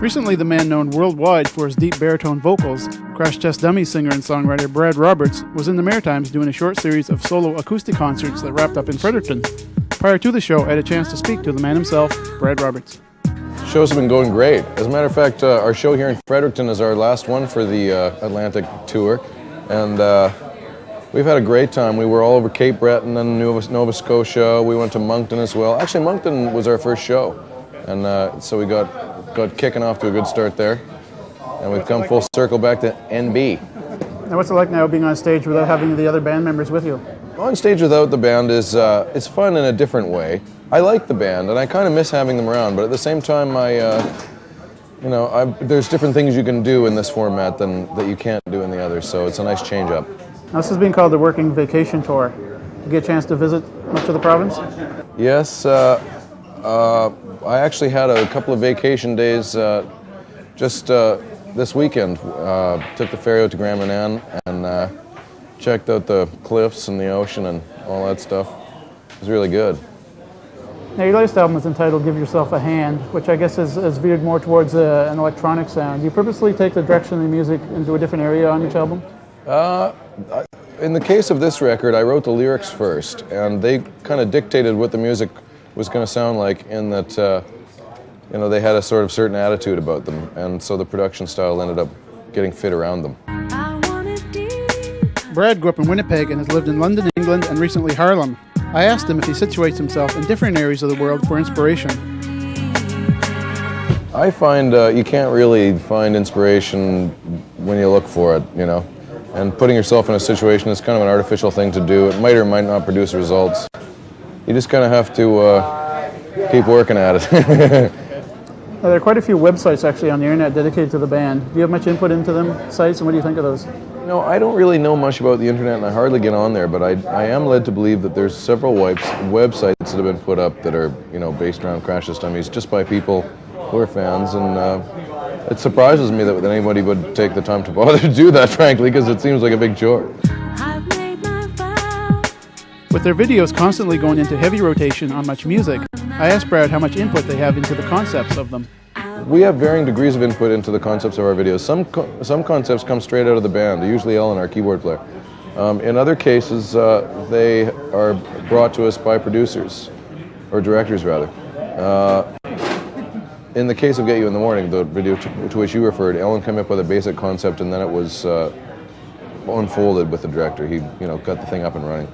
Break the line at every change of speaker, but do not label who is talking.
Recently, the man known worldwide for his deep baritone vocals, Crash Test Dummies singer and songwriter Brad Roberts, was in the Maritimes doing a short series of solo acoustic concerts that wrapped up in Fredericton. Prior to the show, I had a chance to speak to the man himself, Brad Roberts.
Shows have been going great. As a matter of fact, our show here in Fredericton is our last one for the Atlantic tour, and we've had a great time. We were all over Cape Breton and Nova Scotia. We went to Moncton as well. Actually, Moncton was our first show, and so we got kicking off to a good start there, and we've come full circle back to NB.
Now, what's it like now being on stage without having the other band members with you?
On stage without the band is it's fun in a different way. I like the band, and I kind of miss having them around, but at the same time, there's different things you can do in this format that you can't do in the other, so it's a nice change-up.
Now, this has been called the Working Vacation Tour. Did you get a chance to visit much of the province?
Yes, I actually had a couple of vacation days just this weekend. Took the ferry out to Grand Manan and checked out the cliffs and the ocean and all that stuff. It was really good.
Now, your latest album is entitled Give Yourself a Hand, which I guess is veered more towards an electronic sound. Do you purposely take the direction of the music into a different area on each album?
In the case of this record, I wrote the lyrics first, and they kind of dictated what the music was going to sound like, in that they had a sort of certain attitude about them, and so the production style ended up getting fit around them.
Brad grew up in Winnipeg and has lived in London, England, and recently Harlem. I asked him if he situates himself in different areas of the world for inspiration.
I find you can't really find inspiration when you look for it, and putting yourself in a situation is kind of an artificial thing to do. It might or might not produce results. You just kind of have to keep working at it.
Now, there are quite a few websites actually on the internet dedicated to the band. Do you have much input into them sites, and what do you think of those?
I don't really know much about the internet, and I hardly get on there, but I am led to believe that there's several websites that have been put up that are based around Crash Test Dummies just by people who are fans, and it surprises me that anybody would take the time to bother to do that, frankly, because it seems like a big chore.
With their videos constantly going into heavy rotation on Much Music, I asked Brad how much input they have into the concepts of them.
We have varying degrees of input into the concepts of our videos. Some concepts come straight out of the band, usually Ellen, our keyboard player. In other cases, they are brought to us by producers, or directors rather. In the case of Get You in the Morning, the video to which you referred, Ellen came up with a basic concept, and then it was unfolded with the director. He got the thing up and running.